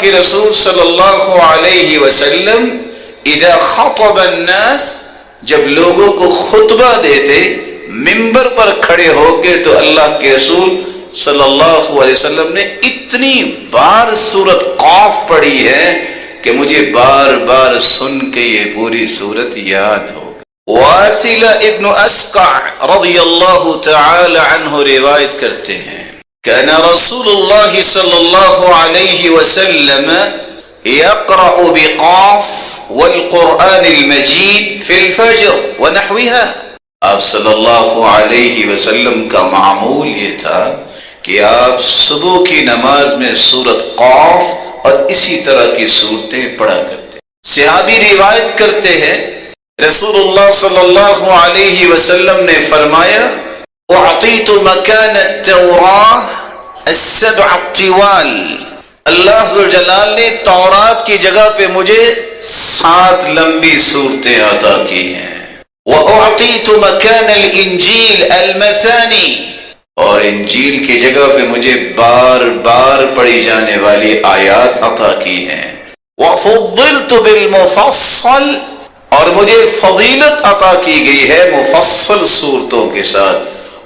کے رسول صلی اللہ علیہ وسلم اذا خطب الناس، جب لوگوں کو خطبہ دیتے منبر پر کھڑے ہو کے، تو اللہ کے رسول صلی اللہ علیہ وسلم نے اتنی بار سورت قاف پڑھی ہے کہ مجھے بار بار سن کے یہ پوری سورت یاد ہو. واصل ابن اسقع رضی اللہ تعالی عنہ روایت کرتے ہیں، كان رسول الله صلى الله عليه وسلم يقرأ بقاف والقرآن المجيد في الفجر ونحوها. آپ صلی اللہ علیہ وسلم کا معمول یہ تھا کہ آپ صبح کی نماز میں سورت قاف اور اسی طرح کی صورتیں پڑھا کرتے. صحابی روایت کرتے ہیں رسول اللہ صلی اللہ علیہ وسلم نے فرمایا، اعطیت مکان التوراة السبع الطوال، اللہ ذوالجلال نے تورات کی جگہ پہ مجھے 7 لمبی صورتیں عطا کی ہیں. وَأُعْطِيتُ مَكَانَ الْإِنْجِيلِ الْمَثَانِي، اور انجیل کی جگہ پہ مجھے بار بار پڑھی جانے والی آیات عطا کی ہیں. وَفُضِّلْتُ بِالْمُفَصَّلِ، اور مجھے فضیلت عطا کی گئی ہے مفصل صورتوں کے ساتھ.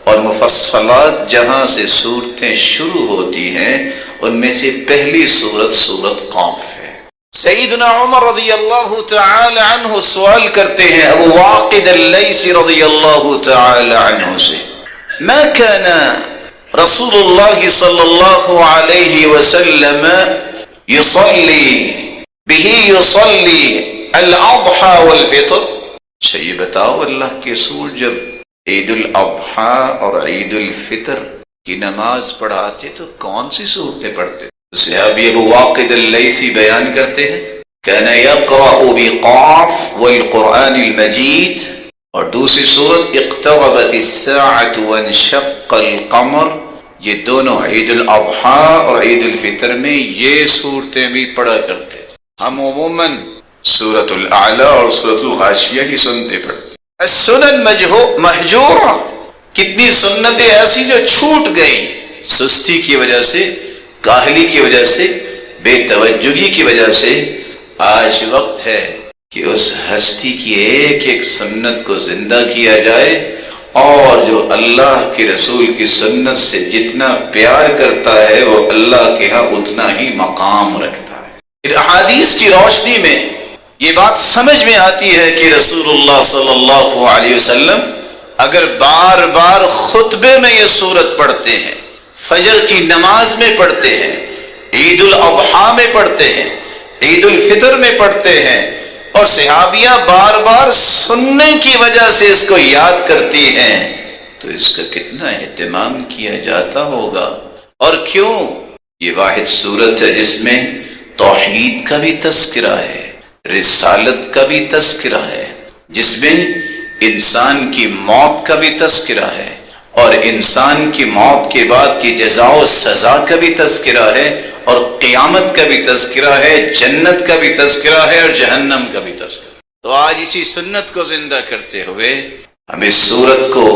اور مفصلات جہاں سے صورتیں شروع ہوتی ہیں ان میں سے پہلی صورت سورت قاف ہے. سیدنا عمر رضی اللہ تعالی عنہ سوال کرتے ہیں ابو واقد اللیثی رضی اللہ تعالی عنہ سے، ما كان رسول اللہ صلی اللہ علیہ وسلم يصلي الاضحى والفطر. اچھا یہ بتاؤ اللہ کے رسول جب عید الاضحیٰ اور عید الفطر کی نماز پڑھاتے تو کون سی صورتیں پڑھتے؟ صحابی ابو واقد اللیثی بیان کرتے ہیں، كان يقرأ بقاف والقرآن المجید، اور دوسری صورت اقتربت الساعة وانشق القمر. یہ دونوں عید الاضحیٰ اور عید الفطر میں یہ صورتیں بھی پڑھا کرتے تھے. ہم عموماً سورۃ الاعلی اور سورۃ الغاشیہ ہی سنتے پڑھتے. السنن مہجورہ، کتنی سنتیں ایسی جو چھوٹ گئی سستی کی وجہ سے، کاہلی کی وجہ سے، بے توجہی کی وجہ سے. آج وقت ہے کہ اس ہستی کی ایک ایک سنت کو زندہ کیا جائے، اور جو اللہ کے رسول کی سنت سے جتنا پیار کرتا ہے وہ اللہ کے ہاں اتنا ہی مقام رکھتا ہے. پھر احادیث کی روشنی میں یہ بات سمجھ میں آتی ہے کہ رسول اللہ صلی اللہ علیہ وسلم اگر بار بار خطبے میں یہ سورت پڑھتے ہیں، فجر کی نماز میں پڑھتے ہیں، عید الاضحیٰ میں پڑھتے ہیں، عید الفطر میں پڑھتے ہیں، اور صحابیہ بار بار سننے کی وجہ سے اس کو یاد کرتی ہیں، تو اس کا کتنا اہتمام کیا جاتا ہوگا. اور کیوں؟ یہ واحد سورت ہے جس میں توحید کا بھی تذکرہ ہے، رسالت کا بھی تذکرہ ہے، جس میں انسان کی موت کا بھی تذکرہ ہے، اور انسان کی موت کے بعد کی جزا و سزا کا بھی تذکرہ ہے، اور قیامت کا بھی تذکرہ ہے، جنت کا بھی تذکرہ ہے، اور جہنم کا بھی تذکرہ. تو آج اسی سنت کو زندہ کرتے ہوئے ہم اس سورت کو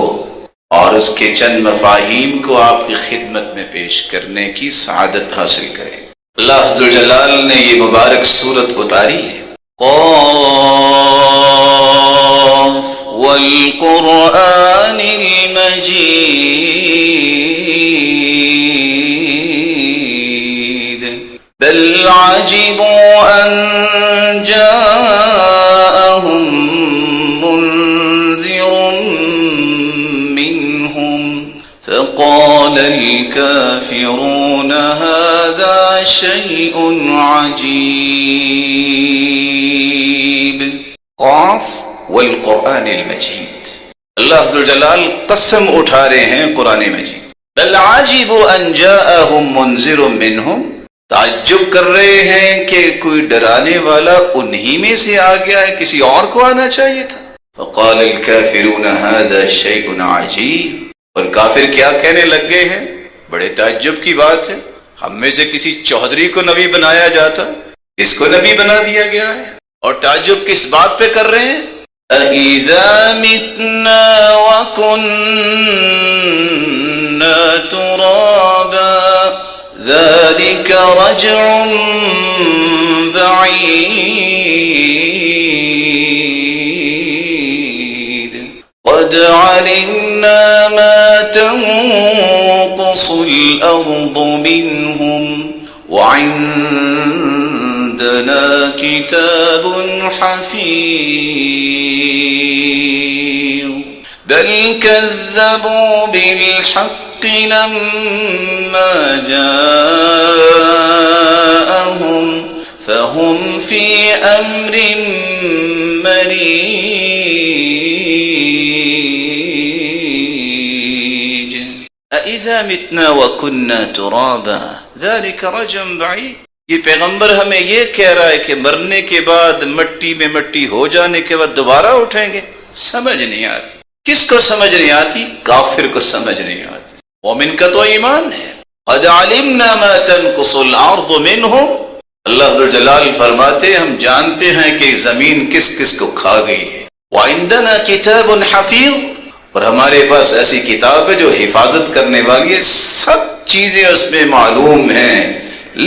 اور اس کے چند مفاہیم کو آپ کی خدمت میں پیش کرنے کی سعادت حاصل کریں. اللہ ذوالجلال نے یہ مبارک سورت اتاری ہے. قاف والقرآن المجید بل عجبوا ان جاءهم منذر منهم فقال الكافرون هذا شيء عجيب. قاف والقرآن المجید، اللہ عز و جلال قسم اٹھا رہے ہیں قرآن مجید. بل عجبوا ان جاءهم منذر منهم، تعجب کر رہے ہیں کہ کوئی ڈرانے والا انہی میں سے آ گیا ہے، کسی اور کو آنا چاہیے تھا. فقال الكافرون هذا شيء عجيب، اور کافر کیا کہنے لگ گئے ہیں؟ بڑے تعجب کی بات ہے، ہم میں سے کسی چوہدری کو نبی بنایا جاتا، اس کو نبی بنا دیا گیا ہے. اور تعجب کس بات پہ کر رہے ہیں؟ اَإِذَا مِتْنَا وَكُنَّا تُرَابًا ذَلِكَ رَجْعٌ الأرض منهم وعندنا كتاب حفيظ بل كذبوا بالحق لما جاءهم فهم في أمر مريج أإذا متنا وكنا ترابا ذلك رجم بعيد. یہ پیغمبر ہمیں یہ کہہ رہا ہے کہ مرنے کے بعد مٹی میں مٹی ہو جانے کے بعد دوبارہ اٹھیں گے. سمجھ نہیں آتی. کس کو سمجھ نہیں آتی؟ کافر کو سمجھ نہیں آتی. مومن کا تو ایمان ہے. قد علمنا ما تنقص الارض منهم. اللہ جلال فرماتے ہم جانتے ہیں کہ زمین کس کس کو کھا گئی ہے. وعندنا کتاب حفیظ. اور ہمارے پاس ایسی کتاب ہے جو حفاظت کرنے والی ہے. سب چیزیں اس میں معلوم ہیں،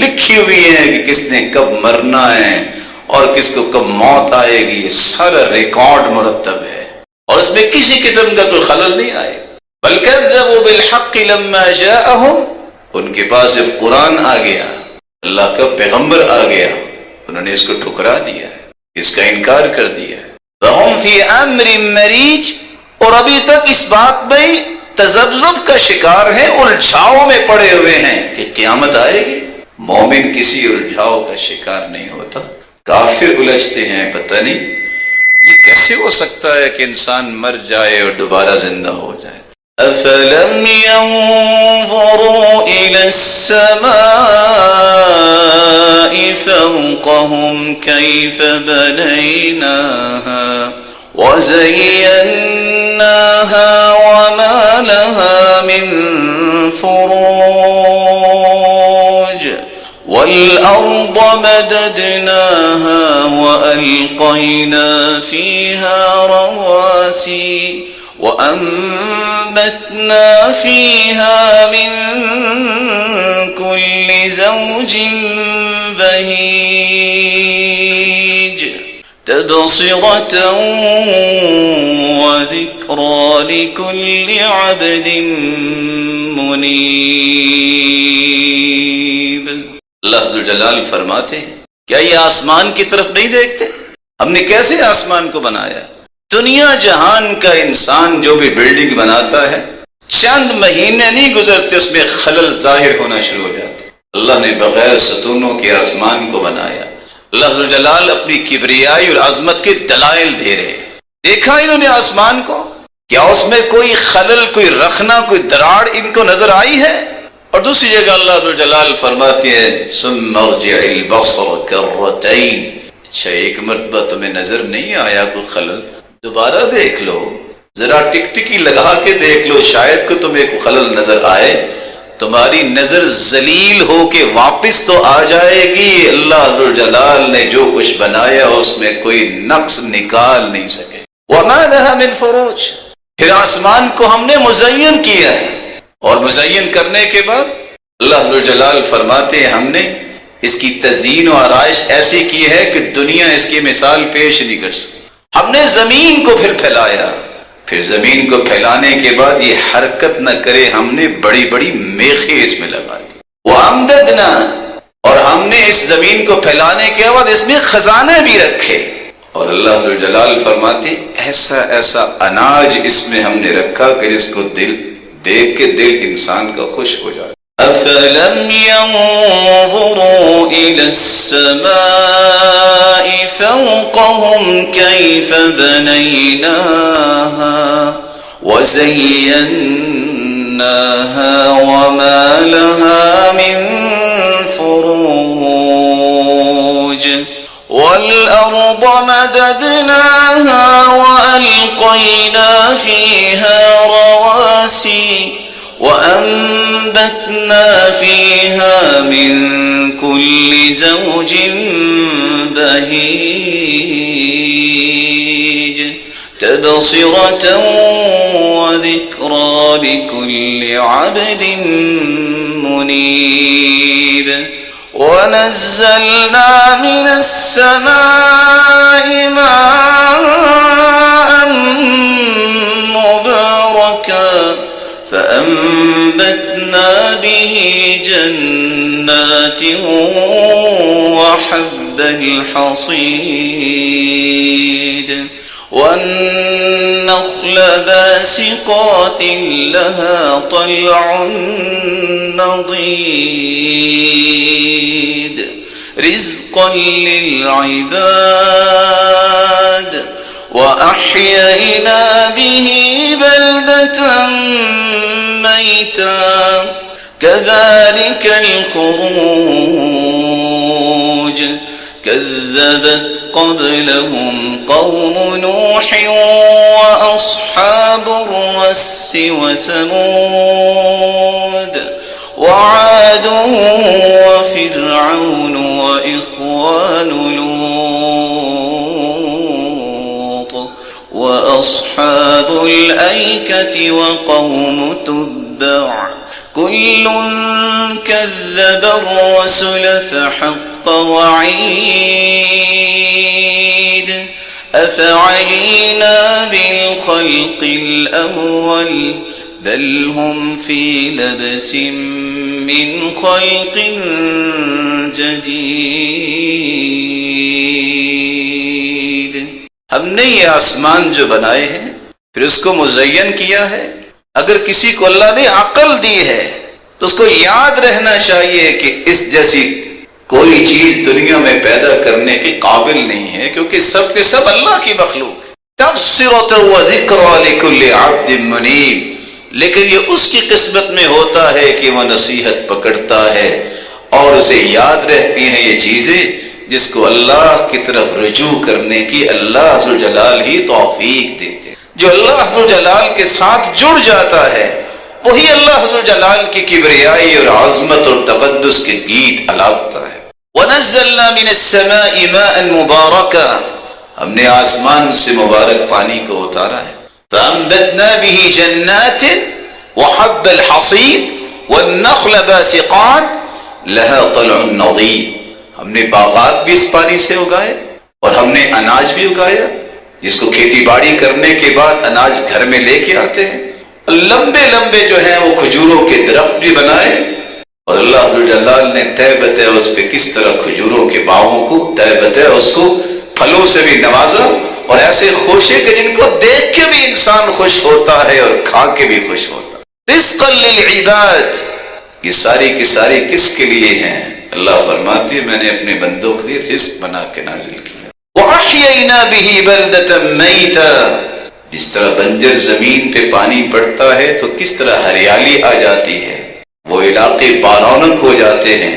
لکھی ہوئی ہیں کہ کس نے کب مرنا ہے اور کس کو کب موت آئے گی. یہ سارا ریکارڈ مرتب ہے اور اس میں کسی قسم کا کوئی خلل نہیں آئے. بل کذبوا بالحق لما جاءهم. ان کے پاس جب قرآن آ گیا، اللہ کا پیغمبر آ گیا، انہوں نے اس کو ٹھکرا دیا ہے، اس کا انکار کر دیا ہے. وهم في امر مریج. اور ابھی تک اس بات میں تذبذب کا شکار ہیں، الجھاؤ میں پڑے ہوئے ہیں کہ قیامت آئے گی. مومن کسی الجھاؤ کا شکار نہیں ہوتا. کافر الجھتے ہیں، پتہ نہیں یہ کیسے ہو سکتا ہے کہ انسان مر جائے اور دوبارہ زندہ ہو جائے. افلم ينظروا الى السماء فوقهم كيف بنيناها وزيناها وما لها من فروج والأرض مددناها وألقينا فيها رواسي وأنبتنا فيها من كل زوج بهيج تبصرة وذكرى لكل عبد منيب. اللہ ذوالجلال فرماتے ہیں کیا یہ آسمان کی طرف نہیں دیکھتے؟ ہم نے کیسے آسمان کو بنایا؟ دنیا جہان کا انسان جو بھی بلڈنگ بناتا ہے، چند مہینے نہیں گزرتے اس میں خلل ظاہر ہونا شروع ہو جاتا. اللہ نے بغیر ستونوں کے آسمان کو بنایا. اللہ ذوالجلال اپنی کبریائی اور عظمت کے دلائل دے رہے. دیکھا انہوں نے آسمان کو، کیا اس میں کوئی خلل، کوئی رخنا، کوئی دراڑ ان کو نظر آئی ہے؟ اور دوسری جگہ اللہ ذوالجلال فرماتے ہیں ثم ارجع البصر کرتین. اچھا ایک مرتبہ تمہیں نظر نہیں آیا کوئی خلل؟ دوبارہ دیکھ لو، ذرا ٹکٹکی لگا کے دیکھ لو، شاید کو تمہیں کوئی خلل نظر آئے. تمہاری نظر ذلیل ہو کے واپس تو آ جائے گی. اللہ ذوالجلال نے جو کچھ بنایا اس میں کوئی نقص نکال نہیں سکے. وما لها من فروج. پھر آسمان کو ہم نے مزین کیا ہے، اور مزین کرنے کے بعد اللہ ذوالجلال فرماتے ہیں ہم نے اس کی تزئین و آرائش ایسی کی ہے کہ دنیا اس کی مثال پیش نہیں کر سکتی. ہم نے زمین کو پھر پھیلایا، پھر زمین کو پھیلانے کے بعد یہ حرکت نہ کرے ہم نے بڑی بڑی میخیں اس میں لگا دی. وَأَمْدَدْنَا. اور ہم نے اس زمین کو پھیلانے کے بعد اس میں خزانے بھی رکھے. اور اللہ ذوالجلال فرماتے ایسا ایسا اناج اس میں ہم نے رکھا کہ جس کو دل دیکھ کے دل انسان کا خوش ہو جائے. أَفَلَمْ يَنظُرُوا إِلَى السَّمَاءِ فَوْقَهُمْ كَيْفَ بَنَيْنَاهَا وَزَيَّنَّاهَا وَمَا لَهَا مِن فُرُوجٍ وَالْأَرْضَ مَدَدْنَاهَا وَأَلْقَيْنَا فِيهَا رَوَاسِيَ وَأَنبَتْنَا فِيهَا مِن كُلِّ زَوْجٍ بَهِيجٍ تَبْصِرَةً وَذِكْرَى لِكُلِّ عَبْدٍ مُنِيبٍ. وَنَزَّلْنَا مِنَ السَّمَاءِ مَاءً مُبَارَكًا فَأَنبَتْنَا بِهِ جنات وحب الحصيد والنخل باسقات لها طلع نضيد رزقا للعباد وأحيينا به بلدة ميتا كذلك الخروج كذبت قبلهم قوم نوح وأصحاب الرس وثمود وعاد وفرعون وإخوان لوط وأصحاب الأيكة وقوم تبع كل كذب الرسل فحق وعيد أفعينا بالخلق الأول بل هم في لبس من خلق جديد. ہم نے یہ آسمان جو بنائے ہیں پھر اس کو مزین کیا ہے. اگر کسی کو اللہ نے عقل دی ہے تو اس کو یاد رہنا چاہیے کہ اس جیسی کوئی چیز دنیا میں پیدا کرنے کے قابل نہیں ہے، کیونکہ سب کے سب اللہ کی مخلوق ہے. تبصرۃ و ذکریٰ لکل عبد منیب، لیکن یہ اس کی قسمت میں ہوتا ہے کہ وہ نصیحت پکڑتا ہے اور اسے یاد رہتی ہیں یہ چیزیں جس کو اللہ کی طرف رجوع کرنے کی اللہ ذوالجلال ہی توفیق دیتے. جو اللہ ذوالجلال کے ساتھ جڑ جاتا ہے وہی اللہ ذوالجلال کی کبریائی اور عظمت اور تقدس کے گیت الاپتا ہے. وَنَزَّلْنَا مِنَ السَّمَاءِ مَاءً مُبَارَكًا، ہم نے آسمان سے مبارک پانی کو اتارا ہے. فَأَنبَتْنَا بِهِ جَنَّاتٍ وَحَبَّ الْحَصِيدِ وَالنَّخْلَ بَاسِقَاتٍ لَهَا طَلْعٌ نَضِيدٌ، ہم نے باغات بھی اس پانی سے اگائے اور ہم نے اناج بھی اگایا جس کو کھیتی باڑی کرنے کے بعد اناج گھر میں لے کے آتے ہیں. لمبے لمبے جو ہیں وہ کھجوروں کے درخت بھی بنائے اور اللہ ذوالجلال نے تہ بتہ اس پہ کس طرح کھجوروں کے باغوں کو تہ بتہ اس کو پھلوں سے بھی نوازا اور ایسے خوشے کہ جن کو دیکھ کے بھی انسان خوش ہوتا ہے اور کھا کے بھی خوش ہوتا ہے. رزقا للعباد، یہ ساری کی ساری کس کے لیے ہیں؟ اللہ فرماتے ہیں میں نے اپنے بندوں کے لیے رزق بنا کے نازل کیا. وَأَحْيَيْنَا بِهِ بَلْدَةً مَيْتًا، جس طرح بنجر زمین پہ پانی پڑتا ہے تو کس طرح ہریالی آ جاتی ہے، وہ علاقے بارونق ہو جاتے ہیں،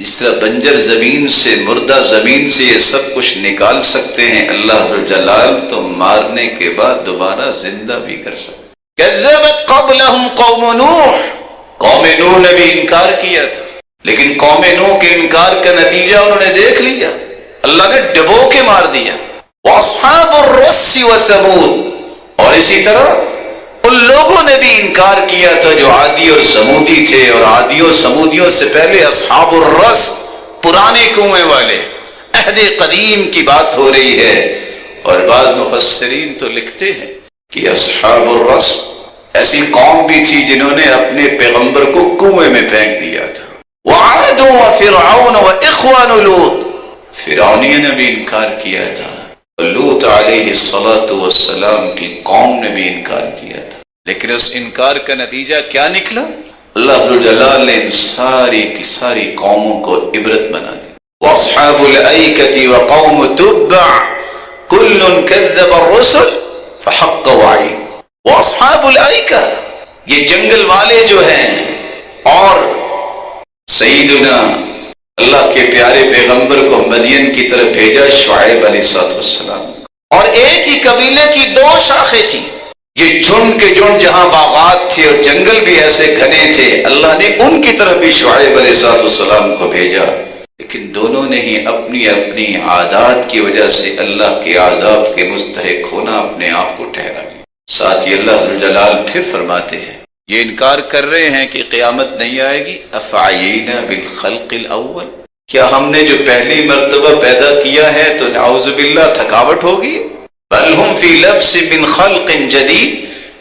جس طرح بنجر زمین سے مردہ زمین سے یہ سب کچھ نکال سکتے ہیں اللہ ذوالجلال تو مارنے کے بعد دوبارہ زندہ بھی کر سکتے. كَذَّبَتْ قَبْلَهُمْ قَوْمُ نُوح، قوم نوح نے بھی انکار کیا تھا، لیکن قوم نوح کے انکار کا نتیجہ انہوں نے دیکھ لیا، اللہ نے ڈبو کے مار دیا. وَأَصْحَابُ الرَّسِّ وَثَمُودَ، اور اسی طرح ان لوگوں نے بھی انکار کیا تھا جو عادی اور سمودی تھے، اور عادیوں سمودیوں سے پہلے اصحاب الرس پرانے کنویں والے عہد قدیم کی بات ہو رہی ہے. اور بعض مفسرین تو لکھتے ہیں کہ اصحاب الرس ایسی قوم بھی تھی جنہوں نے اپنے پیغمبر کو کنویں میں پھینک دیا تھا. وعاد وفرعون واخوان لوط، فرعونیوں نے بھی انکار کیا تھا، لوط علیہ السلام کی قوم نے بھی انکار کیا تھا. لیکن اس انکار کا نتیجہ کیا نکلا؟ اللہ ذوالجلال نے ان ساری کی ساری قوموں کو عبرت بنا دی. واصحاب الایکۃ وقوم تبع کل کذب الرسل فحق وعید. واصحاب الایکہ، یہ جنگل والے جو ہیں، اور سیدنا اللہ کے پیارے پیغمبر کو مدین کی طرف بھیجا شعیب علیہ السلام، اور ایک ہی قبیلے کی دو شاخیں تھیں. یہ جھنڈ کے جھنڈ جہاں باغات تھے اور جنگل بھی ایسے گھنے تھے، اللہ نے ان کی طرف بھی شعیب علیہ السلام کو بھیجا، لیکن دونوں نے ہی اپنی اپنی عادات کی وجہ سے اللہ کے عذاب کے مستحق ہونا اپنے آپ کو ٹھہرا لیا. ساتھ ہی اللہ ذوالجلال پھر فرماتے ہیں، یہ انکار کر رہے ہیں کہ قیامت نہیں آئے گی. افعینا بالخلق الاول، کیا ہم نے جو پہلی مرتبہ پیدا کیا ہے تو نعوذ باللہ تھکاوٹ ہوگی؟ بل ہم فی لبس من خلق جدید،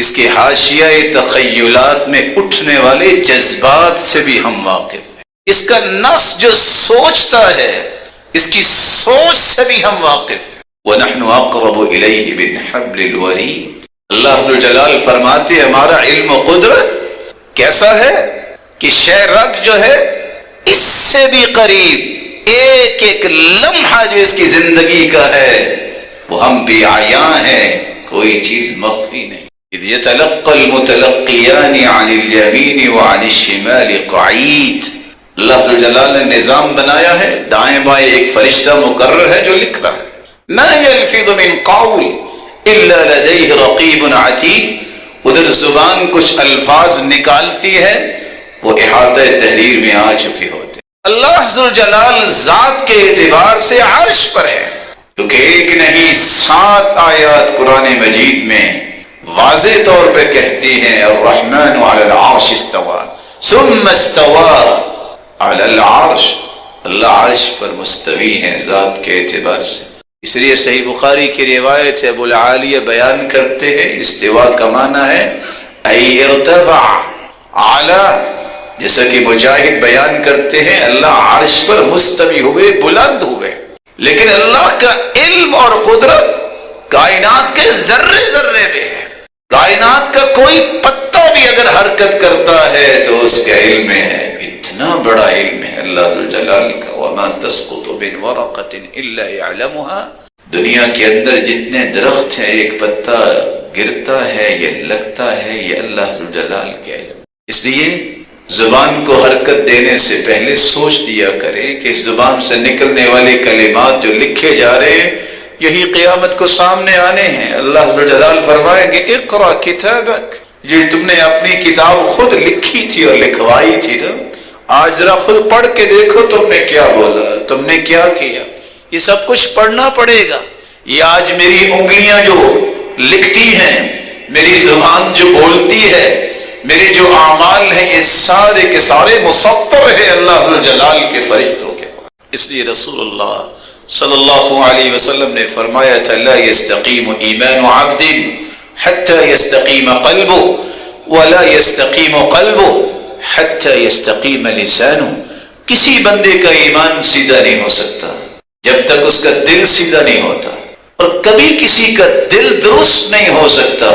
اس کے حاشیہ تخیلات میں اٹھنے والے جذبات سے بھی ہم واقف ہیں، اس کا نفس جو سوچتا ہے اس کی سوچ سے بھی ہم واقف ہیں۔ وَنَحْنُ أَقْرَبُ إِلَيْهِ بِالْحَبْلِ الْوَرِيدِ، اللہ عز و جلال فرماتے ہمارا علم و قدرت کیسا ہے کہ شے رگ جو ہے اس سے بھی قریب، ایک ایک لمحہ جو اس کی زندگی کا ہے وہ ہم بھی عیاں ہیں، کوئی چیز مخفی نہیں۔ اِذْ يَتَلَقَّى الْمُتَلَقِّيَانِ عَنِ الْيَمِينِ وَعَنِ الشِّمَالِ قَعِيدٌ، اللہ عز و جلال نے نظام بنایا ہے، دائیں بائیں ایک فرشتہ مقرر ہے جو لکھ رہا ہے۔ مَا يَلْفِظُ مِنْ قَوْلٍ إِلَّا لَدَيْهِ رَقِيبٌ عَتِيدٌ، ادھر زبان کچھ الفاظ نکالتی ہے وہ احاطہ تحریر میں آ چکے ہوتے۔ اللہ عز و جلال ذات کے اعتبار سے عرش پر ہے، کیونکہ ایک نہیں 7 آیات قرآن مجید میں واضح طور پہ کہتی ہیں الرحمن علی العرش استوى ثم استوى علی العرش، اللہ عرش پر مستوی ہے ذات کے اعتبار سے۔ اس لیے صحیح بخاری کی روایت ہے، ابو العالیہ بیان کرتے ہیں استوا کا معنی ہے ای ارتفع اعلی، جیسا کہ مجاہد بیان کرتے ہیں اللہ عرش پر مستوی ہوئے، بلند ہوئے۔ لیکن اللہ کا علم اور قدرت کائنات کے ذرے ذرے میں ہے، کائنات کا کوئی پتا بھی اگر حرکت کرتا ہے تو اس کا علم میں ہے، اتنا بڑا علم ہے اللہ ذو الجلال کا۔ وما تسقط من ورقۃ الا يعلمها، دنیا کے اندر جتنے درخت ہیں ایک پتا گرتا ہے یہ لگتا ہے، یہ اللہ ذو الجلال کے علم۔ اس لیے زبان کو حرکت دینے سے پہلے سوچ دیا کرے کہ اس زبان سے نکلنے والے کلمات جو لکھے جا رہے ہیں یہی قیامت کو سامنے آنے ہیں۔ اللہ عز و جلال فرمائیں گے اقرا کتابک، جو تم نے اپنی کتاب خود لکھی تھی اور لکھوائی تھی نا، آج ذرا خود پڑھ کے دیکھو تم نے کیا بولا، تم نے کیا کیا، یہ سب کچھ پڑھنا پڑے گا۔ یہ آج میری انگلیاں جو لکھتی ہیں، میری زبان جو بولتی ہے، میرے جو اعمال ہیں، یہ سارے کے سارے مسطر ہیں اللہ عز و جلال کے فرشتوں کے پاس۔ اس لیے رسول اللہ صلی اللہ علیہ وسلم نے فرمایا تھا لا يستقیم ایمان عبد حتى يستقیم قلبه ولا يستقیم قلبه حتى يستقیم لسانه، کسی بندے کا ایمان سیدھا نہیں ہو سکتا جب تک اس کا دل سیدھا نہیں ہوتا، اور کبھی کسی کا دل درست نہیں ہو سکتا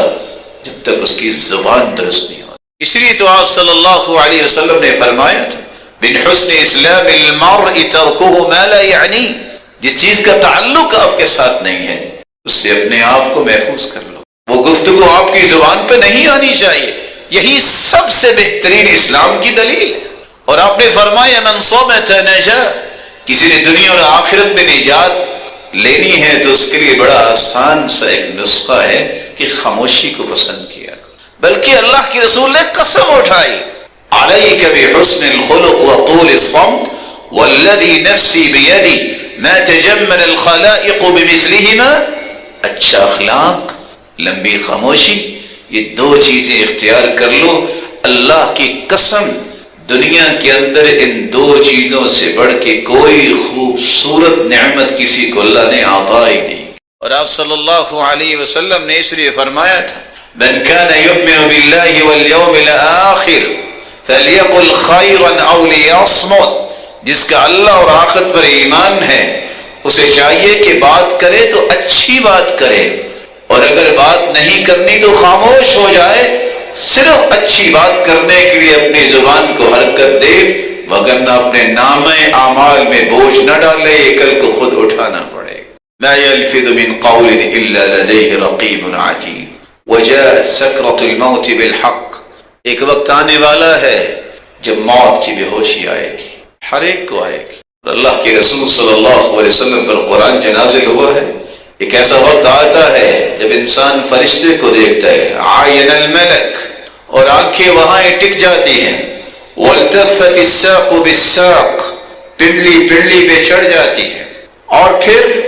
جب تک اس کی زبان درست نہیں ہوتی۔ اس لیے تو آپ صلی اللہ علیہ وسلم نے فرمایا تھا من حسن اسلام المرء ترکه ما لا یعنی، جس چیز کا تعلق آپ کے ساتھ نہیں ہے اس سے اپنے آپ کو محفوظ کر لو، وہ گفتگو آپ کی زبان پہ نہیں آنی چاہیے، یہی سب سے بہترین اسلام کی دلیل ہے۔ اور آپ نے فرمایا من صمت نجا، کسی نے دنیا اور آخرت میں نجات لینی ہے تو اس کے لیے بڑا آسان سا ایک نسخہ ہے کہ خاموشی کو پسند کیا، بلکہ اللہ کی رسول نے قسم اٹھائی علیک بحسن الخلق وطول الصمت والذی نفسی بیدی ما تجمل الخلائق بمثلہما، اچھا اخلاق، لمبی خاموشی، یہ 2 چیزیں اختیار کر لو، اللہ کی قسم دنیا کے اندر ان 2 چیزوں سے بڑھ کے کوئی خوبصورت نعمت کسی کو اللہ نے عطا ہی نہیں۔ اور آپ صلی اللہ علیہ وسلم نے اس لیے فرمایا تھا من كان يؤمن بالله واليوم الآخر فليقل خيرا أو ليصمت، جس کا اللہ اور آخرت پر ایمان ہے اسے چاہیے کہ بات کرے تو اچھی بات کرے، اور اگر بات نہیں کرنی تو خاموش ہو جائے، صرف اچھی بات کرنے کے لیے اپنی زبان کو حرکت دے، وگرنہ اپنے نامہ اعمال میں بوجھ نہ ڈالے، یہ کل کو خود اٹھانا پڑے گا۔ ما يلفظ من قول إلا لديه رقيب عتيد وجاءت سکرۃ الموت بالحق، ایک وقت آنے والا ہے جب موت کی بے ہوشی آئے گی، ہر ایک کو آئے گی۔ اور اللہ کے رسول صلی اللہ علیہ وسلم پر قرآن جو نازل ہوا ہے، ایک ایسا وقت آتا ہے جب انسان فرشتے کو دیکھتا ہے، عین الملک، اور آنکھیں وہاں ٹک جاتی ہیں، والتفت الساق بالساق، پنڈلی پنڈلی پہ چڑھ جاتی ہے، اور پھر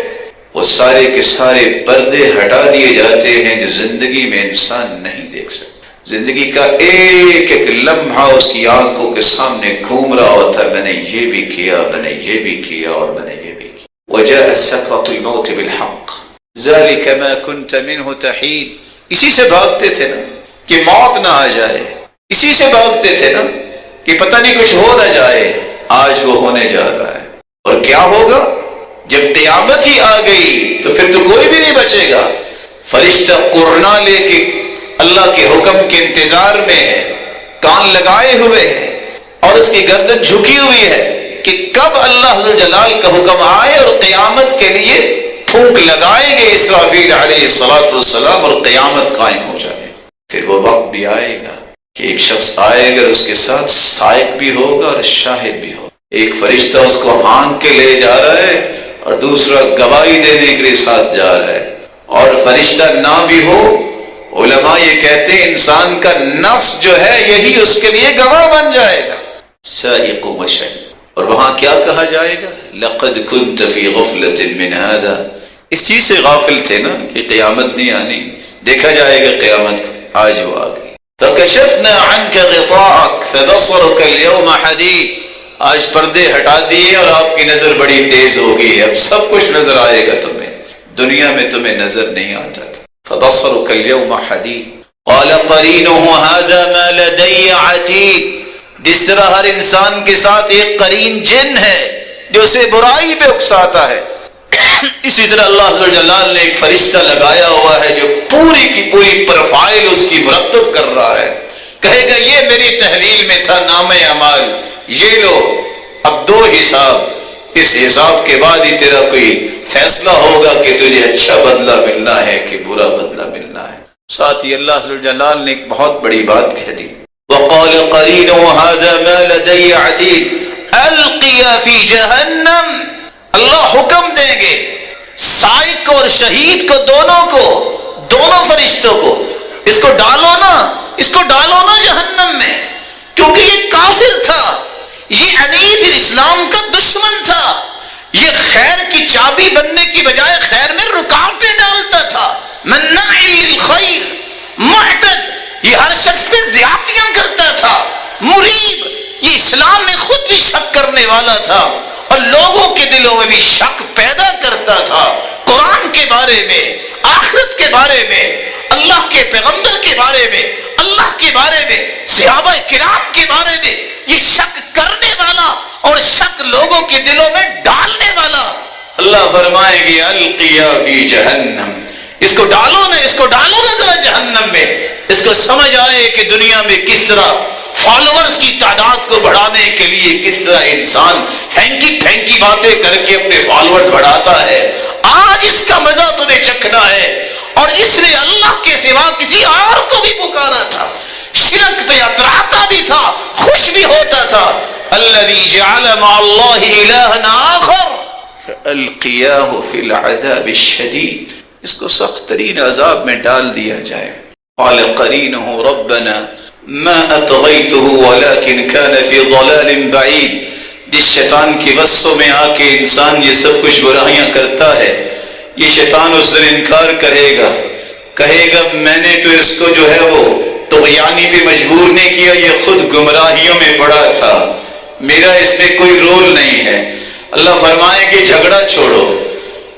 وہ سارے کے سارے پردے ہٹا دیے جاتے ہیں جو زندگی میں انسان نہیں دیکھ سکتا۔ زندگی کا ایک ایک لمحہ اس کی آنکھوں کے سامنے گھوم رہا ہوتا ہے، میں نے یہ بھی کیا، میں نے یہ بھی کیا، اور میں نے یہ بھی کیا۔ وجاءت سکرۃ الموت بالحق ذلك ما كنت منه تحید، اسی سے بھاگتے تھے نا، کہ موت نہ آ جائے، اسی سے بھاگتے تھے نا کہ پتہ نہیں کچھ ہو نہ جائے، آج وہ ہونے جا رہا ہے۔ اور کیا ہوگا؟ جب قیامت ہی آ گئی تو پھر تو کوئی بھی نہیں بچے گا۔ فرشتہ قرنا لے کے اللہ کے حکم کے انتظار میں ہے، کان لگائے ہوئے ہے اور اس کی گردن جھکی ہوئی ہے کہ کب اللہ جلال کا حکم آئے اور قیامت کے لیے پھونک لگائیں گے اسرافیل علیہ الصلوۃ والسلام اور قیامت قائم ہو جائے۔ پھر وہ وقت بھی آئے گا کہ ایک شخص آئے گا، اس کے ساتھ سائق بھی ہوگا اور شاہد بھی ہوگا۔ ایک فرشتہ اس کو ہانک کے لے جا رہا ہے اور دوسرا گواہی دینے کے لیے ساتھ جا رہا ہے، اور فرشتہ نہ بھی ہو، علماء یہ کہتے ہیں انسان کا نفس جو ہے یہی اس کے لیے گواہ بن جائے گا۔ سائق و شاہد۔ اور وہاں کیا کہا جائے گا؟ لقد كنت في غفلة من هذا، اس چیز سے غافل تھے نا کہ قیامت نہیں آنی، دیکھا جائے گا قیامت آج وہ آ گئی۔ فكشفنا عنك غطاءك فبصرك اليوم حديد، آج پردے ہٹا دیے اور آپ کی نظر بڑی تیز ہوگی، اب سب کچھ نظر آئے گا تمہیں، دنیا میں تمہیں نظر نہیں آتا تھا۔ فبصرك اليوم حديد قال قرينه هذا ما لدي عتيد، جس طرح ہر انسان کے ساتھ ایک قرین جن ہے جو اسے برائی پہ اکساتا ہے، اسی طرح اللہ عز و جلال نے ایک فرشتہ لگایا ہوا ہے جو پوری کی پوری پروفائل اس کی مرتب کر رہا ہے، کہے گا یہ میری تحویل میں تھا نام اعمال، یہ لو اب دو حساب، اس حساب کے بعد ہی تیرا کوئی فیصلہ ہوگا کہ تجھے اچھا بدلہ ملنا ہے کہ برا بدلہ ملنا ہے۔ ساتھ ہی اللہ عز و جلال نے ایک بہت بڑی بات کہہ دی، وقال قرينه هذا ما لدي عتيد القيا في جهنم، اللہ حکم دیں گے سائق اور شہید کو، دونوں فرشتوں کو، اس کو ڈالو نا جہنم میں، کیونکہ یہ کافر تھا، یہ عنید اسلام کا دشمن تھا، یہ خیر کی چابی بننے کی بجائے خیر میں رکاوٹیں ڈالتا تھا، مناع للخیر، معتد، یہ ہر شخص پہ زیادتیاں کرتا تھا، مریب، یہ اسلام میں خود بھی شک کرنے والا تھا اور لوگوں کے دلوں میں بھی شک پیدا کرتا تھا، قرآن کے بارے میں، آخرت کے بارے میں، اللہ کے پیغمبر کے بارے میں، اللہ کے بارے میں، صحابہ کرام کے بارے میں، یہ شک کرنے والا اور شک لوگوں کے دلوں میں ڈالنے والا۔ اللہ فرمائے گی القیا فی جہنم، اس کو ڈالو نا ذرا جہنم میں، اس کو سمجھ آئے کہ دنیا میں کس طرح فالوورز کی تعداد کو بڑھانے کے لیے کس طرح انسان ہینکی پھینکی باتیں کر کے اپنے فالوورز بڑھاتا ہے۔ آج اس کا مزہ تمہیں چکھنا ہے، اور اس نے اللہ کے سوا کسی اور کو بھی پکارا تھا، شرک پہ اتراتا بھی تھا، خوش بھی ہوتا تھا۔ الذی جعل مع اللہ الہا آخر فالقیاہ فی العذاب الشدید، اس کو سخت ترین عذاب میں ڈال دیا جائے۔ قال قرینہ ربنا ما اطغیتہ ولکن کان فی ضلال بعید، جس شیطان کی وصفوں میں آ کے انسان یہ سب کچھ برائیاں کرتا ہے، یہ شیطان اس دن انکار کرے گا، کہے گا میں نے تو اس کو جو ہے وہ طغیانی پہ مجبور نہیں کیا، یہ خود گمراہیوں میں پڑا تھا، میرا اس میں کوئی رول نہیں ہے۔ اللہ فرمائے کہ جھگڑا چھوڑو،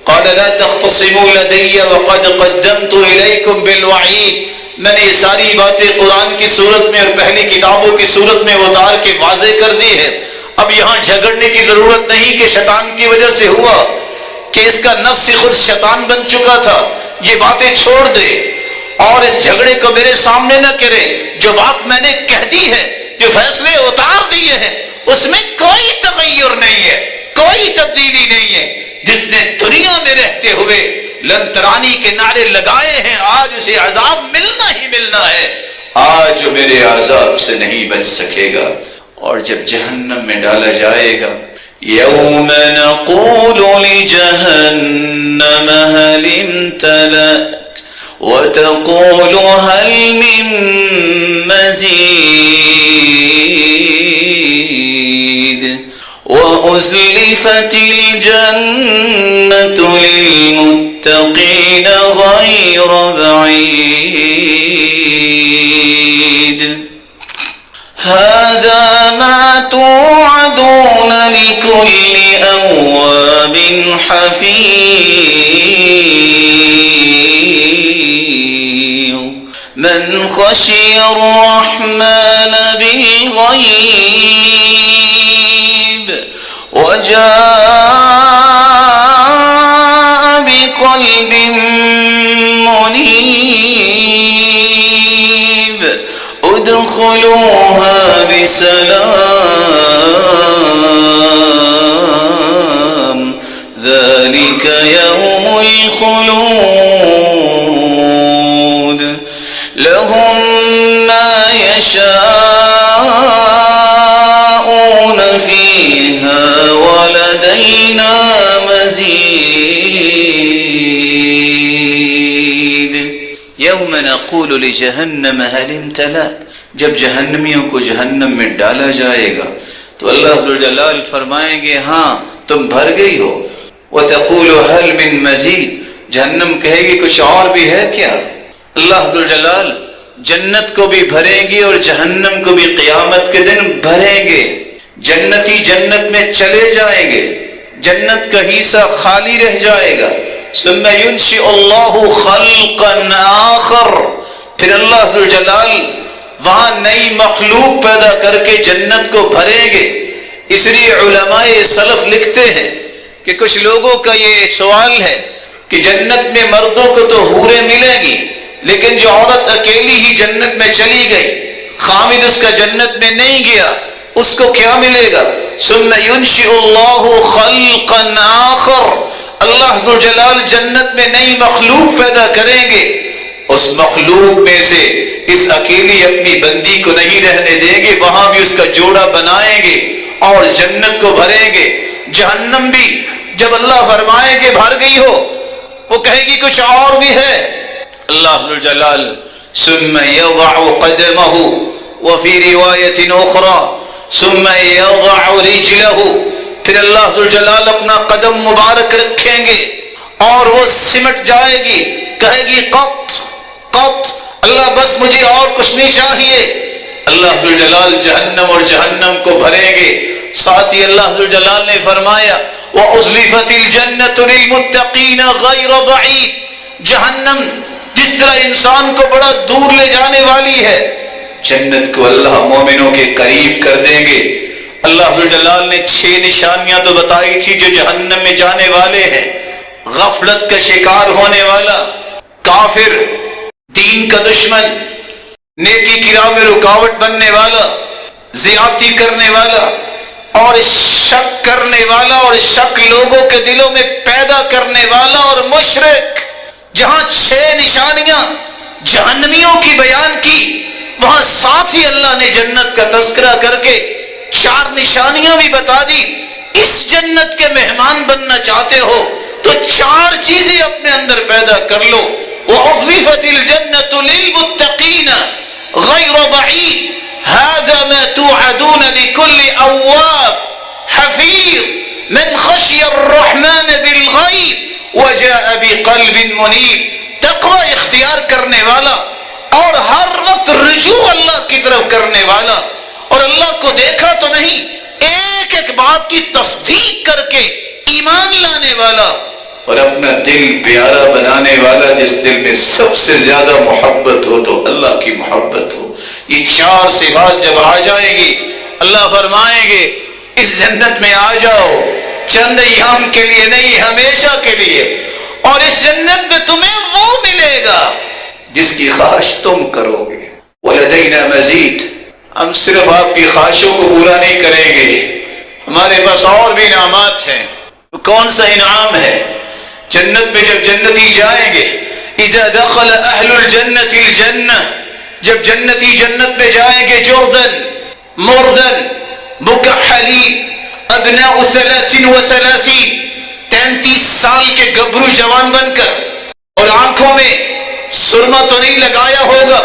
قال لا تختصموا لدي وقد قدمت إليكم بالوعید، میں نے یہ ساری باتیں قرآن کی صورت میں اور پہلی کتابوں کی صورت میں اتار کے واضح کر دی ہے، اب یہاں جھگڑنے کی ضرورت نہیں کہ شیطان کی وجہ سے ہوا، کہ اس کا نفس ہی خود شیطان بن چکا تھا، یہ باتیں چھوڑ دے اور اس جھگڑے کو میرے سامنے نہ کرے، جو بات میں نے کہہ دی ہے، جو فیصلے اتار دیے ہیں، اس میں کوئی تغیر نہیں ہے، کوئی تبدیلی نہیں ہے۔ جس نے دنیا میں رہتے ہوئے لنترانی کے نعرے لگائے ہیں، آج اسے عذاب ملنا ہی ملنا ہے، آج وہ میرے عذاب سے نہیں بچ سکے گا۔ اور جب جہنم میں ڈالا جائے گا، یوم نقول لجہنم هل امتلأت وتقول هل من مزید وأزلفت الجنة للمتقين غير بعيد هذا ما توعدون لكل أواب حفيظ من خشي الرحمن بالغيب وجاء بقلب منيب ادخلوها بسلام ذلك يوم الخلود لهم ما يشاءون فيها ولدينا مزيد يوم نقول لجهنم هل امتلأت جب جہنمیوں کو جہنم میں ڈالا جائے گا تو اللہ ذوالجلال فرمائیں گے ہاں تم بھر گئی ہو. وَتَقُولُ هَلْ مِن مَزِيدٍ جہنم کہے گی کچھ اور بھی ہے کیا. اللہ ذوالجلال جنت کو بھی بھریں گی اور جہنم کو بھی قیامت کے دن بھریں گے. جنتی جنت میں چلے جائیں گے, جنت کا حصہ خالی رہ جائے گا. ثم ينشئ الله خلقا آخر پھر اللہ ذوالجلال وہاں نئی مخلوق پیدا کر کے جنت کو بھریں گے. اس لیے علماء سلف لکھتے ہیں کہ کچھ لوگوں کا یہ سوال ہے کہ جنت میں مردوں کو تو حوریں ملیں گی لیکن جو عورت اکیلی ہی جنت میں چلی گئی, خامد اس کا جنت میں نہیں گیا, اس کو کیا ملے گا. ثم ينشئ الله خلقا آخر اللہ ذوالجلال جنت میں نئی مخلوق پیدا کریں گے. اس مخلوق میں سے اس اکیلی اپنی بندی کو نہیں رہنے دیں گے, وہاں بھی اس کا جوڑا بنائیں گے اور جنت کو بھریں گے. جہنم بھی جب اللہ فرمائے کہ بھر گئی ہو وہ کہے گی کچھ اور بھی ہے. اللہ ذوالجلال ثم يضع قدمه وفي رواية أخرى ثم يضع رجله پھر اللہ ذوالجلال اپنا قدم مبارک رکھیں گے اور وہ سمٹ جائے گی, کہے گی قط قط اللہ بس مجھے اور کچھ نہیں چاہیے. اللہ ذوالجلال جہنم اور جہنم کو بھریں گے. ساتھ ہی اللہ ذوالجلال نے فرمایا وَأُزْلِفَتِ الْجَنَّةُ لِلْمُتَّقِينَ غَيْرَ بَعِيدٍ جہنم جس طرح انسان کو بڑا دور لے جانے والی ہے, جنت کو اللہ مومنوں کے قریب کر دیں گے. اللہ ذوالجلال نے 6 نشانیاں تو بتائی تھی جو جہنم میں جانے والے ہیں. غفلت کا شکار ہونے والا, کافر, دین کا دشمن, نیکی کی راہ میں رکاوٹ بننے والا, زیادتی کرنے والا اور شک کرنے والا اور شک لوگوں کے دلوں میں پیدا کرنے والا اور مشرک. جہاں 6 نشانیاں جہنمیوں کی بیان کی وہاں ساتھ ہی اللہ نے جنت کا تذکرہ کر کے 4 نشانیاں بھی بتا دی. اس جنت کے مہمان بننا چاہتے ہو تو 4 چیزیں اپنے اندر پیدا کر لو. وَأُزْلِفَتِ الْجَنَّةُ لِلْمُتَّقِينَ غَيْرَ بَعِيدٍ هَذَا مَا تُوعَدُونَ لِكُلِّ أَوَّابٍ حَفِيظٍ مَنْ خَشِيَ الرَّحْمَنَ بِالْغَيْبِ وَجَاءَ بِقَلْبٍ مُنِيبٍ تقوی اختیار کرنے والا اور ہر وقت رجوع اللہ کی طرف کرنے والا اور اللہ کو دیکھا تو نہیں, ایک ایک بات کی تصدیق کر کے ایمان لانے والا اور اپنا دل پیارا بنانے والا, جس دل میں سب سے زیادہ محبت ہو تو اللہ کی محبت ہو. یہ 4 صفات جب آ جائیں گی اللہ فرمائیں گے اس جنت میں آ جاؤ, چند ایام کے لیے نہیں ہمیشہ کے لیے, اور اس جنت میں تمہیں وہ ملے گا جس کی خواہش تم کرو گے. وَلَدَيْنَا مَزِيدٌ ہم صرف آپ کی خواہشوں کو پورا نہیں کریں گے, ہمارے پاس اور بھی انعامات ہیں. کون سا انعام ہے؟ جنت میں جب جنتی جائیں گے, اذا دخل اہل الجنت الجنہ جب جنتی جنت میں جائیں گے, جردن مردن مکحلین ابناء 33 سال کے گبرو جوان بن کر, اور آنکھوں میں سرما تو نہیں لگایا ہوگا,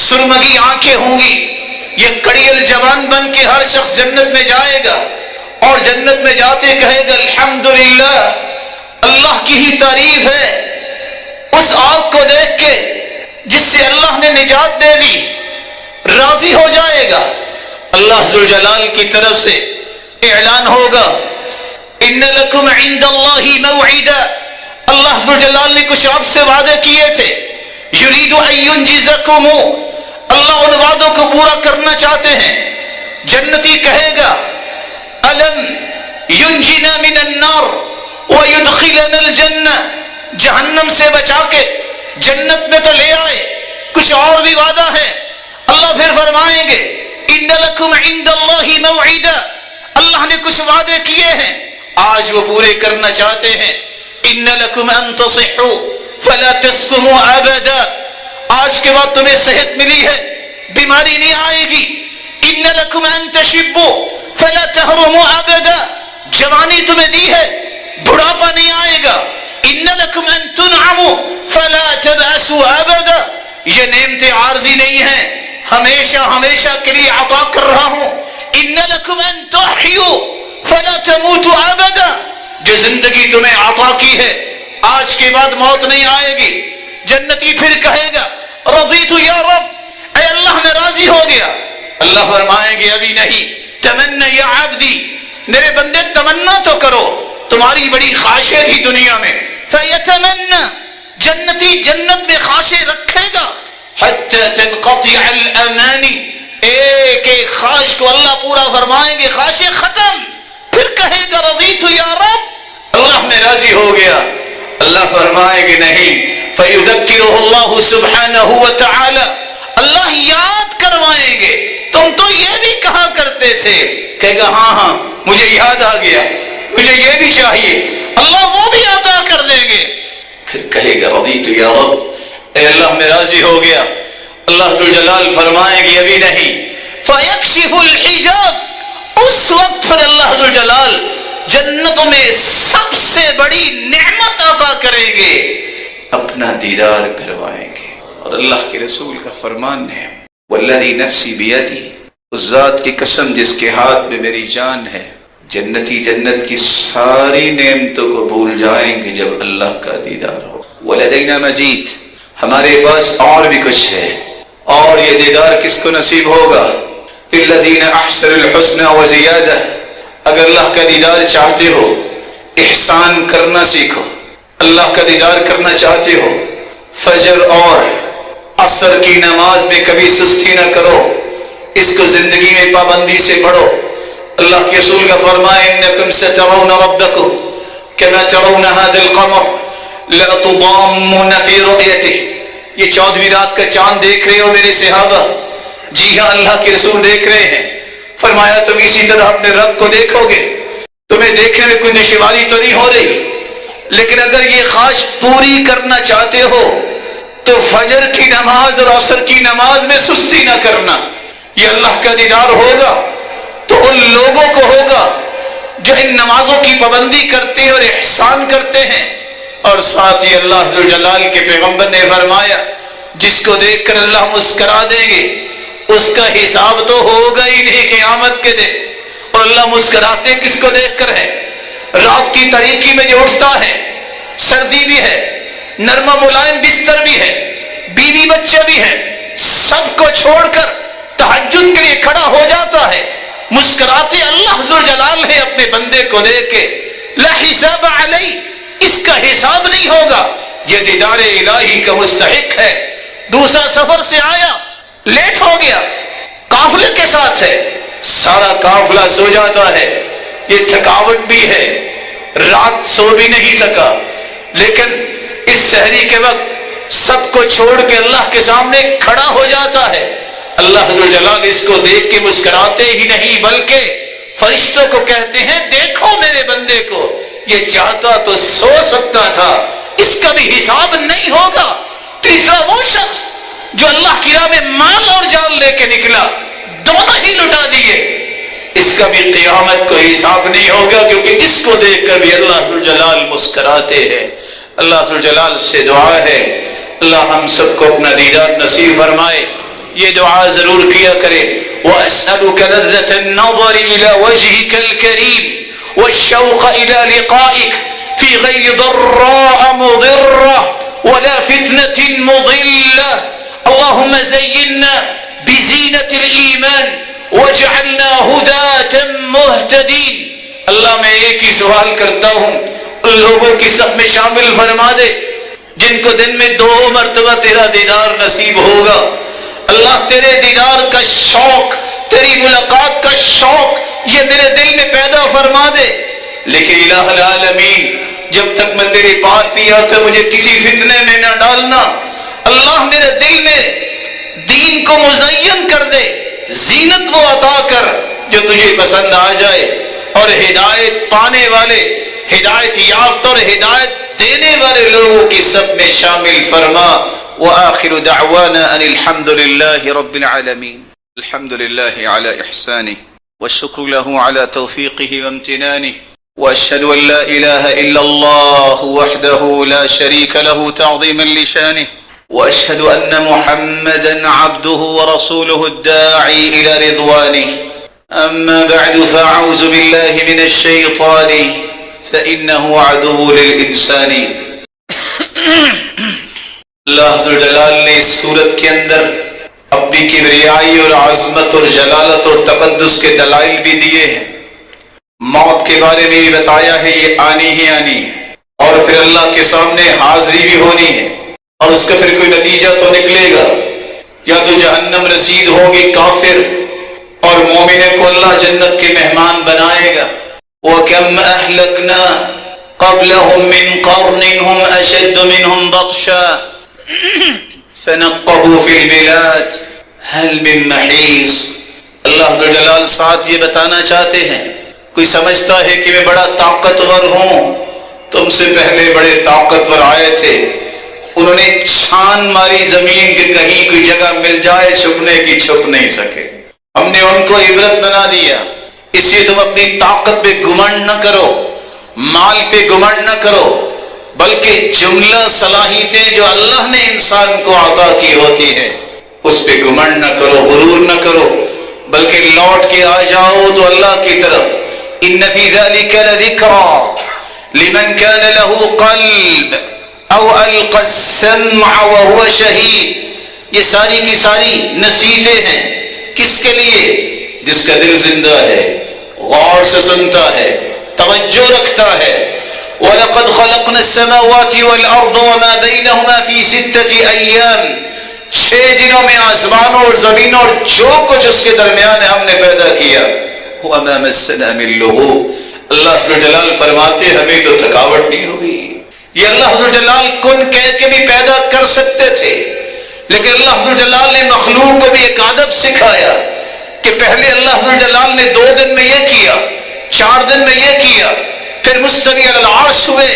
سرمگی آنکھیں ہوں گی. یہ کڑیل جوان بن کے ہر شخص جنت میں جائے گا اور جنت میں جاتے کہے گا الحمدللہ اللہ کی ہی تعریف ہے. اس آگ کو دیکھ کے جس سے اللہ نے نجات دے دی راضی ہو جائے گا. اللہ ذوالجلال کی طرف سے اعلان ہوگا ان لکم عند اللہ موعدا, اللہ ذوالجلال نے کچھ آپ سے وعدے کیے تھے, یرید ان ینجزکم، اللہ ان وعدوں کو پورا کرنا چاہتے ہیں. جنتی کہے گا الم ینجنا من النار ویدخلنا الجنہ، جہنم سے بچا کے جنت میں تو لے آئے، کچھ اور بھی وعدہ ہے. اللہ پھر فرمائیں گے ان لکم عند اللہ موعدا، اللہ نے کچھ وعدے کیے ہیں آج وہ پورے کرنا چاہتے ہیں. ان لکم ان تصحوا فلا تسقموا ابدا، آج کے بعد تمہیں صحت ملی ہے، بیماری نہیں آئے گی. ان لکم ان تشبوا فلا تحرموا ابدا، جوانی تمہیں دی ہے، بڑھاپا نہیں آئے گا. ان لکم ان تنعموا فلا تبأسوا ابدا، یہ نعمتیں عارضی نہیں ہیں، ہمیشہ ہمیشہ کے لیے عطا کر رہا ہوں. ان لکم ان تحیوا فلا تموتوا ابدا، جو زندگی تمہیں عطا کی ہے آج کے بعد موت نہیں آئے گی. جنتی پھر کہے گا رضیت یا رب، اے اللہ میں راضی ہو گیا. اللہ فرمائیں گے ابھی نہیں، تمنا یا عبدی، میرے بندے تمنا تو کرو، تمہاری بڑی خواہشیں تھی دنیا میں. فیتمنا، جنتی جنت میں خواہشیں رکھے گا حتی تنقطع الامانی، ایک ایک خواہش کو اللہ پورا فرمائیں گے، خواہشیں ختم. پھر کہے گا رضیت یا رب، اللہ میں راضی ہو گیا. اللہ فرمائے گے نہیں، فیذکرہ اللہ سبحانہ وتعالی، اللہ یاد کروائیں گے تم تو یہ بھی کہا کرتے تھے. کہے گا ہاں ہاں مجھے یاد آ گیا، مجھے یہ بھی چاہیے، اللہ وہ بھی عطا کر دیں گے. پھر کہے گا رضیت یا رب، اے اللہ میں راضی ہو گیا. اللہ ذوالجلال فرمائیں گے ابھی نہیں، فیکشف الحجاب، اس وقت پھر اللہ ذوالجلال جنتوں میں سب سے بڑی نعمت عطا کریں گے، اپنا دیدار کروائیں گے. اور اللہ کے رسول کا فرمان ہے والذی نفسی بیدی، اس ذات کی قسم جس کے ہاتھ میں میری جان ہے، جنتی جنت کی ساری نعمتوں کو بھول جائیں گے جب اللہ کا دیدار ہو. ولدینا مزید، ہمارے پاس اور بھی کچھ ہے، اور یہ دیدار کس کو نصیب ہوگا؟ للذین احسنوا الحسنى وزیادہ. اگر اللہ کا دیدار چاہتے ہو احسان کرنا سیکھو. اللہ کا دیدار کرنا چاہتے ہو فجر اور عصر کی نماز میں کبھی سستی نہ کرو، اس کو زندگی میں پابندی سے پڑھو. اللہ کے رسول کا فرمائے انکم سترون ربکم کما ترون هذا القمر لا تضامون فی رؤیتہ. یہ 14ویں رات کا چاند دیکھ رہے ہو میرے صحابہ؟ جی ہاں اللہ کے رسول دیکھ رہے ہیں. فرمایا تم اسی طرح اپنے رب کو دیکھو گے، تمہیں دیکھنے میں کوئی دشواری تو نہیں ہو رہی، لیکن اگر یہ خواہش پوری کرنا چاہتے ہو تو فجر کی نماز اور عصر کی نماز میں سستی نہ کرنا. یہ اللہ کا دیدار ہوگا تو ان لوگوں کو ہوگا جو ان نمازوں کی پابندی کرتے ہیں اور احسان کرتے ہیں. اور ساتھ ہی اللہ ذوالجلال کے پیغمبر نے فرمایا جس کو دیکھ کر اللہ مسکرا دیں گے اس کا حساب تو ہوگا ہی نہیں قیامت کے دن. اور اللہ مسکراتے کس کو دیکھ کر ہے؟ رات کی تاریکی میں جو اٹھتا ہے، سردی بھی ہے، نرم ملائم بستر بھی ہے، بیوی بچے بھی ہیں، سب کو چھوڑ کر تہجد کے لیے کھڑا ہو جاتا ہے، مسکراتے اللہ ذوالجلال ہے اپنے بندے کو دیکھ کے. لا حساب علیہ، اس کا حساب نہیں ہوگا، یہ دیدار الہی کا مستحق ہے. دوسرا سفر سے آیا، لیٹ ہو گیا، قافلے کے ساتھ ہے، سارا قافلہ سو جاتا ہے، یہ تھکاوٹ بھی ہے، رات سو بھی نہیں سکا، لیکن اس سحری کے وقت سب کو چھوڑ کے اللہ کے سامنے کھڑا ہو جاتا ہے. اللہ ذوالجلال اس کو دیکھ کے مسکراتے ہی نہیں بلکہ فرشتوں کو کہتے ہیں دیکھو میرے بندے کو، یہ چاہتا تو سو سکتا تھا، اس کا بھی حساب نہیں ہوگا. تیسرا وہ شخص جو اللہ کی راہ میں مال اور جان لے کے نکلا، دونوں ہی لٹا دیے، اس کا بھی قیامت کو حساب نہیں ہوگا، کیونکہ اس کو دیکھ کر بھی اللہ ذوالجلال مسکراتے ہیں. اللہ ذوالجلال سے دعا ہے اللہ ہم سب کو اپنا دیدار نصیب فرمائے. یہ دعا ضرور کیا کرے. وَأَسْأَلُكَ لَذَّةَ النَّظَرِ إِلَى وَجْهِكَ الْكَرِيمِ وَالشَّوْقَ إِلَى لِقَائِكَ فِي غَيْرِ ضَرَّاءَ مُضِرَّةٍ وَلَا فِتْنَةٍ مُضِلَّةٍ. اللهم زينا بزينة الإيمان وجعلنا هداة مهتدين. اللہ میں ایک ہی سوال کرتا ہوں، ان لوگوں کی سب میں شامل فرما دے جن کو دن میں 2 مرتبہ مرتبہ تیرا دیدار نصیب ہوگا. اللہ تیرے دیدار کا شوق، تیری ملاقات کا شوق یہ میرے دل میں پیدا فرما دے. لیکن الہ العالمین جب تک میں تیرے پاس نہیں آتا مجھے کسی فتنے میں نہ ڈالنا. اللہ میرے دل میں دین کو مزین کر دے، زینت وہ عطا کر جو تجھے پسند آ جائے، اور ہدایت پانے والے، ہدایت یافتہ اور ہدایت دینے والے لوگوں کی سب میں شامل فرما. وآخر دعوانا ان الحمد لله رب العالمين. الحمد لله على إحسانه والشكر له على توفيقه وامتنانه، وأشهد أن لا إله إلا الله وحده لا شريك له تعظيما لشانه، وأشهد أن محمدا عبده ورسوله الداعي إلى رضوانه. أما بعد فأعوذ بالله من الشيطان فإنه عدو للإنسان. اللہ عز و جلال نے اس سورت کے اندر اپنی کبریائی اور عظمت اور جلالت اور تقدس کے دلائل بھی دیے ہیں. موت کے بارے میں بھی بتایا ہے یہ آنی ہی آنی ہے، اور پھر اللہ کے سامنے حاضری بھی ہونی ہے، اور اس کا پھر کوئی نتیجہ تو نکلے گا. یا تو جہنم رسید ہوگی کافر، اور مومن کو اللہ جنت کے مہمان بنائے گا. وَكَمْ أَهْلَكْنَا قَبْلَهُمْ مِنْ قَرْنٍ هُمْ أَشَدُّ مِنْهُمْ بَطْشًا فنقبوا في البلاد هل من محیص. اللہ عز و جلال ساتھ یہ بتانا چاہتے ہیں کوئی سمجھتا ہے کہ میں بڑا طاقتور ہوں، تم سے پہلے بڑے طاقتور آئے تھے، انہوں نے چھان ماری زمین کے کہیں کوئی جگہ مل جائے چھپنے کی، چھپ نہیں سکے. ہم نے ان کو عبرت بنا دیا. اس لیے تم اپنی طاقت پہ گھمنڈ نہ کرو، مال پہ گھمنڈ نہ کرو، بلکہ جملہ صلاحیتیں جو اللہ نے انسان کو عطا کی ہوتی ہے اس پہ گھمنڈ نہ کرو، غرور نہ کرو، بلکہ لوٹ کے آ جاؤ تو اللہ کی طرف. ان فی ذلک لذکری لمن کان له قلب او القى السمع وهو شہید. یہ ساری کی ساری نصیحتیں ہیں کس کے لیے؟ جس کا دل زندہ ہے، غور سے سنتا ہے، توجہ رکھتا ہے. وَلَقَدْ خَلَقْنَا السَّمَاوَاتِ وَالْأَرْضَ وَمَا بَيْنَهُمَا فِي 6 أَيَّامٍ. 6 دنوں میں آسمانوں اور زمینوں اور جو کچھ اس کے درمیان ہے ہم نے پیدا کیا. وَمَا مَسَّنَا مِن لُغُوبٍ. اللہ عز و جلال فرماتے ہمیں تو تھکاوٹ نہیں ہوئی. یہ اللہ عز و جلال کن کہہ کے بھی پیدا کر سکتے تھے، لیکن اللہ عز و جلال نے مخلوق کو بھی ایک ادب سکھایا کہ پہلے اللہ عز و جلال نے 2 دن میں یہ کیا، 4 دن میں یہ کیا، پھر مستوی علی العرش ہوئے.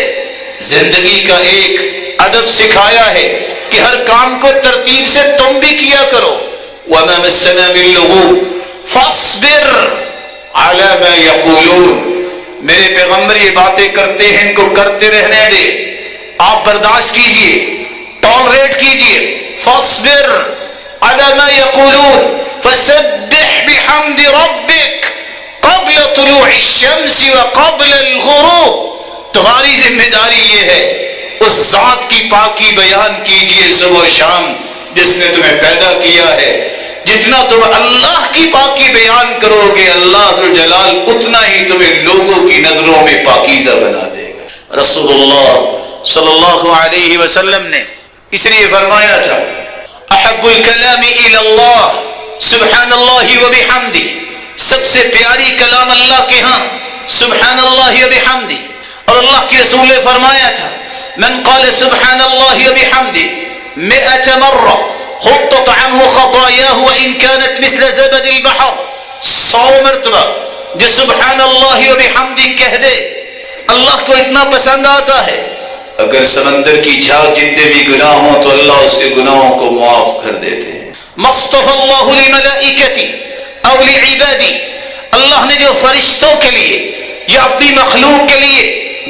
زندگی کا ایک ادب سکھایا ہے کہ ہر کام کو ترتیب سے تم بھی کیا کرو. وَمَا مَسَّنَا مِن لُغُوبٍ فَاصْبِرْ عَلَى مَا يَقُولُونَ. میرے پیغمبر یہ باتیں کرتے ہیں ان کو کرتے رہنے دے، آپ برداشت کیجئے، ٹالریٹ کیجئے. فَاصْبِرْ عَلَى مَا يَقُولُونَ فَسَبِّحْ بِحَمْدِ رَبِّكَ قبل طلوع الشمس وقبل الغروب. تمہاری ذمہ داری یہ ہے اس ذات کی پاکی بیان کیجئے صبح و شام جس نے تمہیں پیدا کیا ہے. جتنا تم اللہ کی پاکی بیان کرو گے اللہ جلال اتنا ہی تمہیں لوگوں کی نظروں میں پاکیزہ بنا دے گا. رسول اللہ صلی اللہ علیہ وسلم نے اس لیے فرمایا تھا احب الکلام الی اللہ سبحان اللہ وبحمدہ. سب سے پیاری کلام اللہ کے ہاں سبحان اللہ وبحمدہ. اور اللہ کے رسول نے فرمایا تھا من قال سبحان اللہ وبحمدہ 100 مرہ حطت عنہ خطایاہ وان كانت مثل زبد البحر. 100 مرتبہ جو سبحان اللہ وبحمدہ کہہ دے اللہ کو اتنا پسند آتا ہے اگر سمندر کی جھاگ جتنے بھی گناہ ہوں تو اللہ اس کے گناہوں کو معاف کر دیتے ہیں. مصطفى اللہ لملائکتی او لعبادی. اللہ نے جو فرشتوں کے لیے یا اپنی مخلوق کے لیے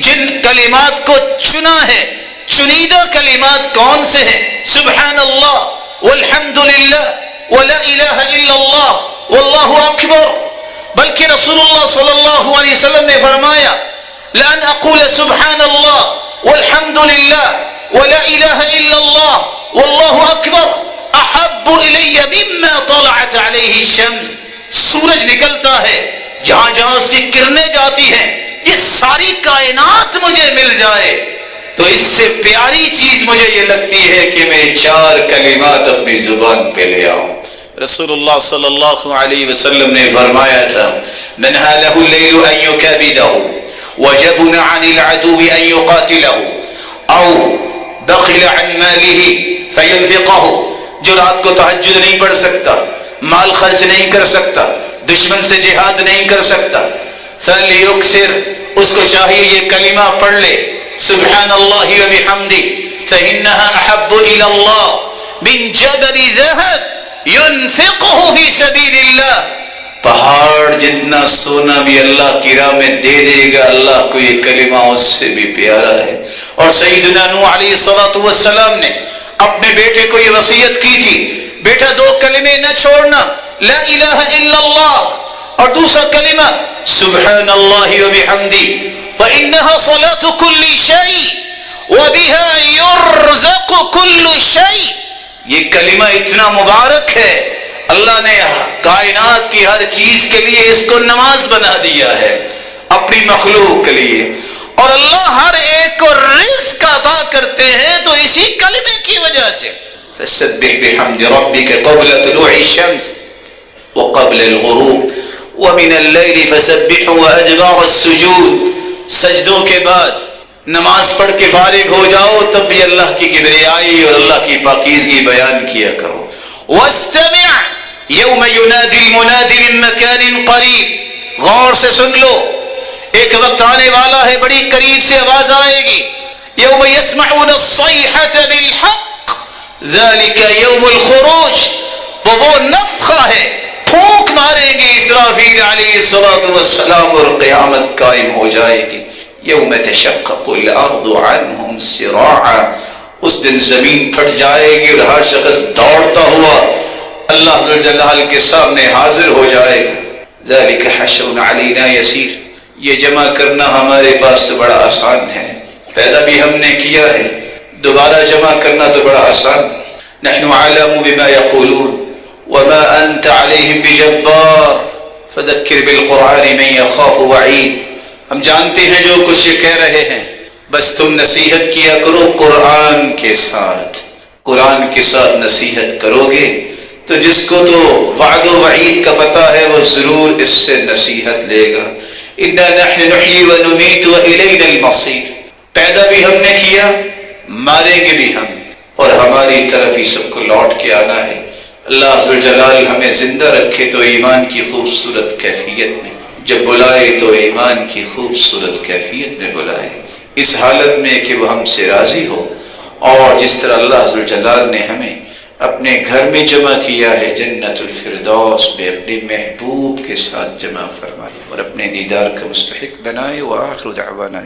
جن کلمات کو چنا ہے، چنیدہ کلمات کون سے ہیں؟ سبحان اللہ والحمد للہ ولا الہ الا اللہ واللہ اکبر. بلکہ رسول اللہ صلی اللہ علیہ وسلم نے فرمایا لأن اقول سبحان اللہ والحمد للہ ولا الہ الا اللہ واللہ اکبر احب الی مما طلعت علیہ الشمس. سورج نکلتا ہے جہاں جہاں اس کی کرنیں جاتی ہیں یہ ساری کائنات مجھے مل جائے تو اس سے پیاری چیز مجھے یہ لگتی ہے کہ میں 4 کلمات اپنی زبان پہ لے آؤں. رسول اللہ صلی اللہ علیہ وسلم نے فرمایا تھا من هاله الليل ان يكابده وجبن عن العدو ان يقاتله او بخل عن ماله فينفقه. جو رات کو تہجد نہیں پڑھ سکتا، مال خرچ نہیں کر سکتا، دشمن سے جہاد نہیں کر سکتا، فلیکثر، اس کو چاہیے یہ کلمہ پڑھ لے سبحان اللہ وبحمدہ فإنها احب الى اللہ من جبل ذهب ينفقه في سبيل اللہ. پہاڑ جتنا سونا بھی اللہ کی راہ میں دے دے گا، اللہ کو یہ کلمہ اس سے بھی پیارا ہے. اور سیدنا نوح علیہ الصلوۃ والسلام نے اپنے بیٹے کو یہ وصیت کی تھی، بیٹا 2 کلمے نہ چھوڑنا، لا الہ الا اللہ اور دوسرا کلمہ سبحان اللہ وبحمدہ فإنها صلاة كل شيء وبها يرزق كل شيء. یہ کلمہ اتنا مبارک ہے، اللہ نے کائنات کی ہر چیز کے لیے اس کو نماز بنا دیا ہے اپنی مخلوق کے لیے، اور اللہ ہر ایک کو رزق عطا کرتے ہیں تو اسی کلمے کی وجہ سے. فسبح بحمد ربك قبل طلوع الشمس وقبل الغروب ومن الليل فسبح وادبار السجود. سجدوں کے بعد نماز پڑھ کے فارغ ہو جاؤ تب بھی اللہ کی کبریائی اور اللہ کی پاکیزگی بیان کیا کرو. واستمع یوم ینادی المنادی من مکان قریب. غور سے سن لو، ایک وقت آنے والا ہے بڑی قریب سے آواز آئے گی. یوم یسمعون الصیحة بالحق ذلک یوم الخروج. وہ نفخہ ہے، پھونک ماریں گے اسرافیل علیہ الصلوۃ والسلام اور قیامت قائم ہو جائے گی. یوم تشقق الارض عنهم سراعا. اس دن زمین پھٹ جائے گی اور ہر شخص دوڑتا ہوا اللہ ذو الجلال کے سامنے حاضر ہو جائے گا. ذلک حشر علینا یسیر. یہ جمع کرنا ہمارے پاس تو بڑا آسان ہے، پیدا بھی ہم نے کیا ہے، دوبارہ جمع کرنا تو بڑا آسان. نحن عالم بما یقولون وما انت علیہم بجبار فذکر بالقرآن من یخاف وعید. ہم جانتے ہیں جو کچھ یہ کہہ رہے ہیں، بس تم نصیحت کیا کرو قرآن کے ساتھ. قرآن کے ساتھ نصیحت کرو گے تو جس کو تو وعد و وعید کا پتہ ہے وہ ضرور اس سے نصیحت لے گا. انا نحن نحیی ونمیت والینا المصیر. پیدا بھی ہم نے کیا، ماریں گے بھی ہم، اور ہماری طرف ہی سب کو لوٹ کے آنا ہے. اللہ عز و جلال ہمیں زندہ رکھے تو ایمان کی خوبصورت کیفیت میں، جب بلائے تو ایمان کی خوبصورت کیفیت میں بلائے، اس حالت میں کہ وہ ہم سے راضی ہو. اور جس طرح اللہ عز و جلال نے ہمیں اپنے گھر میں جمع کیا ہے جنت الفردوس میں اپنے محبوب کے ساتھ جمع فرمائے اور اپنے دیدار کا مستحق بنائے. وآخر دعوانا